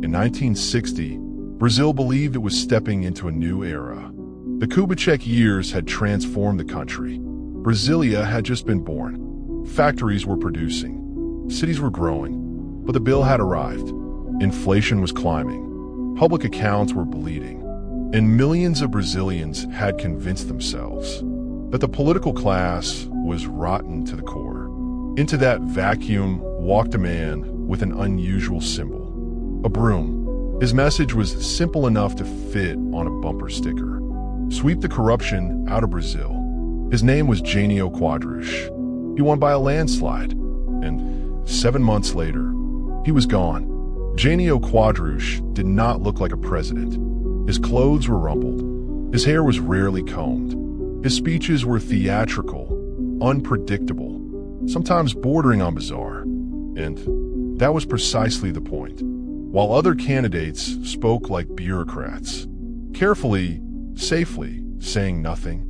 In 1960, Brazil believed it was stepping into a new era. The Kubitschek years had transformed the country. Brasilia had just been born. Factories were producing. Cities were growing. But the bill had arrived. Inflation was climbing. Public accounts were bleeding. And millions of Brazilians had convinced themselves that the political class was rotten to the core. Into that vacuum walked a man with an unusual symbol, a broom. His message was simple enough to fit on a bumper sticker. Sweep the corruption out of Brazil. His name was Jânio Quadros. He won by a landslide, and 7 months later, he was gone. Jânio Quadros did not look like a president. His clothes were rumpled. His hair was rarely combed. His speeches were theatrical, unpredictable, sometimes bordering on bizarre. And that was precisely the point. While other candidates spoke like bureaucrats, carefully, safely, saying nothing,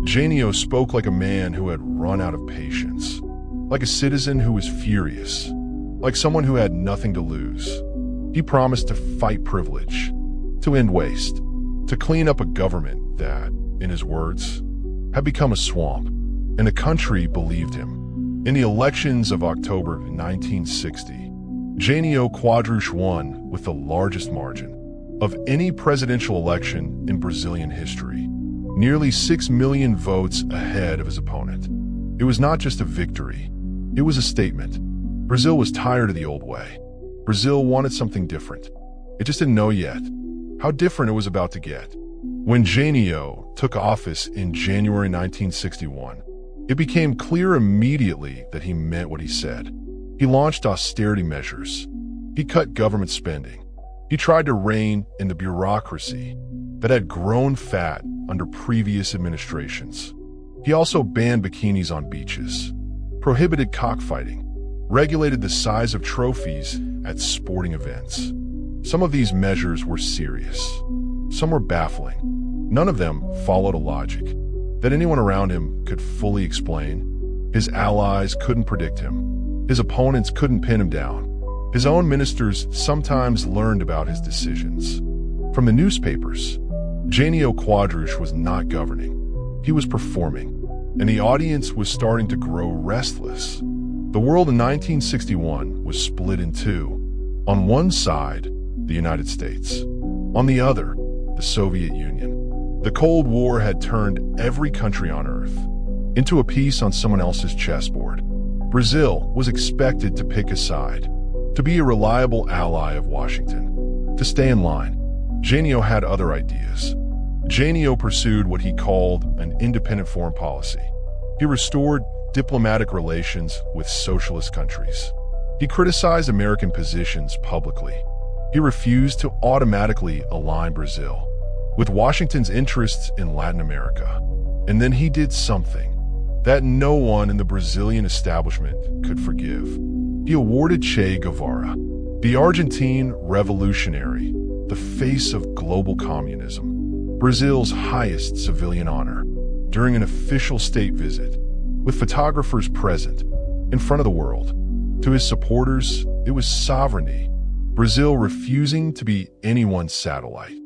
Jânio spoke like a man who had run out of patience, like a citizen who was furious, like someone who had nothing to lose. He promised to fight privilege, to end waste, to clean up a government that, in his words, had become a swamp, and the country believed him. In the elections of October 1960, Jânio Quadros won with the largest margin of any presidential election in Brazilian history, nearly 6 million votes ahead of his opponent. It was not just a victory, it was a statement. Brazil was tired of the old way. Brazil wanted something different. It just didn't know yet how different it was about to get. When Jânio took office in January 1961, it became clear immediately that he meant what he said. He launched austerity measures. He cut government spending. He tried to rein in the bureaucracy that had grown fat under previous administrations. He also banned bikinis on beaches, prohibited cockfighting, regulated the size of trophies at sporting events. Some of these measures were serious. Some were baffling. None of them followed a logic that anyone around him could fully explain. His allies couldn't predict him. His opponents couldn't pin him down. His own ministers sometimes learned about his decisions from the newspapers. Jânio Quadros was not governing. He was performing, and the audience was starting to grow restless. The world in 1961 was split in two. On one side, the United States. On the other, the Soviet Union. The Cold War had turned every country on Earth into a piece on someone else's chessboard. Brazil was expected to pick a side, to be a reliable ally of Washington, to stay in line. Jânio had other ideas. Jânio pursued what he called an independent foreign policy. He restored diplomatic relations with socialist countries. He criticized American positions publicly. He refused to automatically align Brazil with Washington's interests in Latin America. And then he did something that no one in the Brazilian establishment could forgive. He awarded Che Guevara, the Argentine revolutionary, the face of global communism, Brazil's highest civilian honor, during an official state visit, with photographers present, in front of the world. To his supporters, it was sovereignty, Brazil refusing to be anyone's satellite.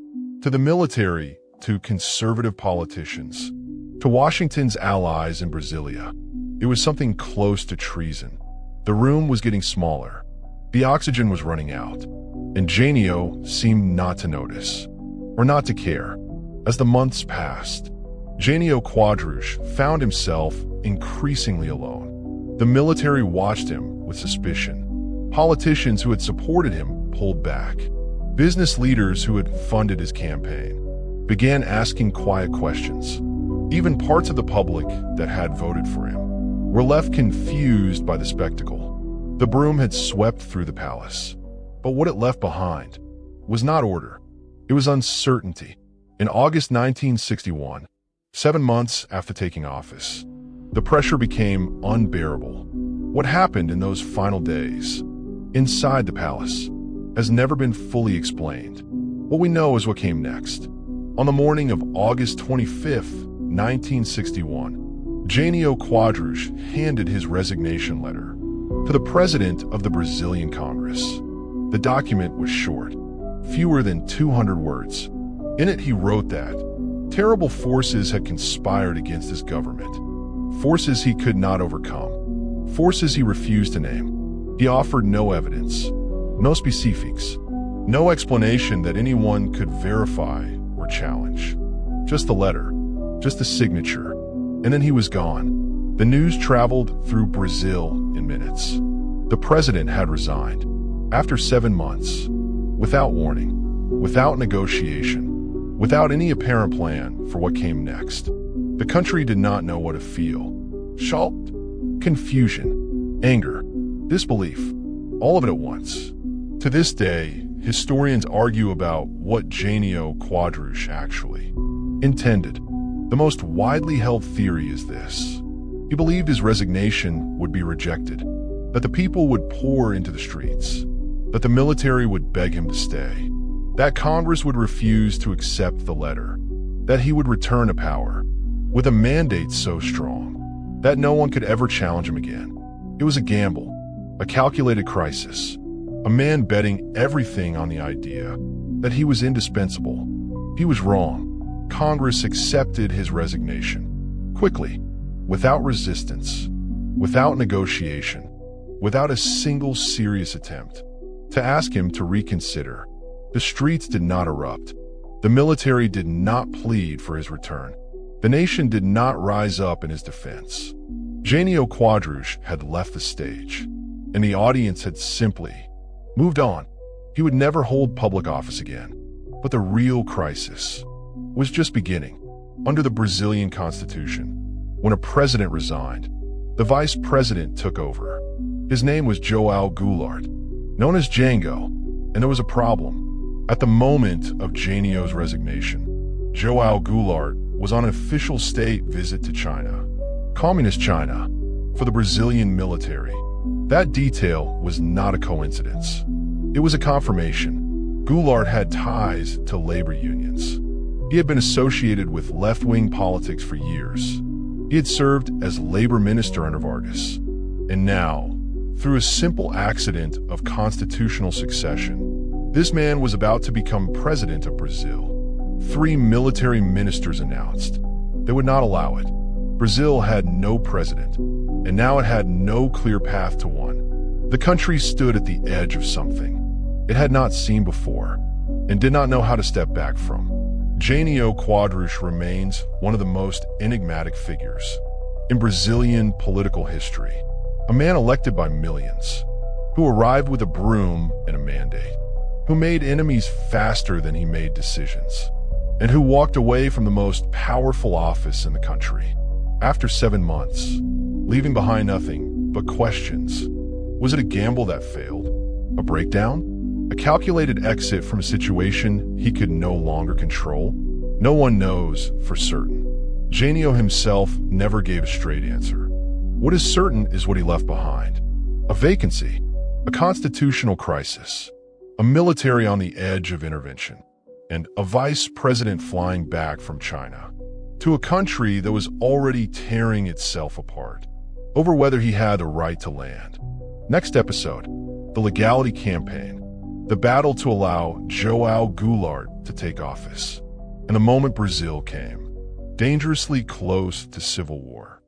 To the military, to conservative politicians, to Washington's allies in Brasilia, it was something close to treason. The room was getting smaller. The oxygen was running out, and Jânio seemed not to notice, or not to care. As the months passed, Jânio Quadros found himself increasingly alone. The military watched him with suspicion. Politicians who had supported him pulled back. Business leaders who had funded his campaign began asking quiet questions. Even parts of the public that had voted for him were left confused by the spectacle. The broom had swept through the palace, but what it left behind was not order. It was uncertainty. In August 1961, 7 months after taking office, the pressure became unbearable. What happened in those final days inside the palace has never been fully explained. What we know is what came next. On the morning of August 25th, 1961, Jânio Quadros handed his resignation letter to the president of the Brazilian Congress. The document was short. fewer than 200 words. In it, he wrote that terrible forces had conspired against his government, forces he could not overcome, forces he refused to name. He offered no evidence, no specifics, no explanation that anyone could verify or challenge. Just the letter, just the signature, and then he was gone. The news traveled through Brazil in minutes. The president had resigned. After 7 months, without warning, without negotiation, without any apparent plan for what came next. The country did not know what to feel. Shock, confusion, anger, disbelief, all of it at once. To this day, historians argue about what Jânio Quadros actually intended. The most widely held theory is this. He believed his resignation would be rejected, that the people would pour into the streets, that the military would beg him to stay, that Congress would refuse to accept the letter, that he would return to power with a mandate so strong that no one could ever challenge him again. It was a gamble, a calculated crisis, a man betting everything on the idea that he was indispensable. He was wrong. Congress accepted his resignation quickly, without resistance, without negotiation, without a single serious attempt to ask him to reconsider. The streets did not erupt. The military did not plead for his return. The nation did not rise up in his defense. Jânio Quadros had left the stage, and the audience had simply moved on. He would never hold public office again. But the real crisis was just beginning. Under the Brazilian Constitution, when a president resigned, the vice president took over. His name was João Goulart, known as Django, and there was a problem. At the moment of Jânio's resignation, João Goulart was on an official state visit to China, Communist China, for the Brazilian military. That detail was not a coincidence. It was a confirmation. Goulart had ties to labor unions. He had been associated with left-wing politics for years. He had served as labor minister under Vargas. And now, through a simple accident of constitutional succession, this man was about to become president of Brazil. 3 military ministers announced they would not allow it. Brazil had no president, and now it had no clear path to one. The country stood at the edge of something it had not seen before and did not know how to step back from. Jânio Quadros remains one of the most enigmatic figures in Brazilian political history, a man elected by millions, who arrived with a broom and a mandate, who made enemies faster than he made decisions, and who walked away from the most powerful office in the country. After 7 months, leaving behind nothing but questions. Was it a gamble that failed? A breakdown? A calculated exit from a situation he could no longer control? No one knows for certain. Jânio himself never gave a straight answer. What is certain is what he left behind. A vacancy, a constitutional crisis, a military on the edge of intervention, and a vice president flying back from China to a country that was already tearing itself apart over whether he had the right to land. Next episode, the legality campaign, the battle to allow João Goulart to take office, and the moment Brazil came dangerously close to civil war.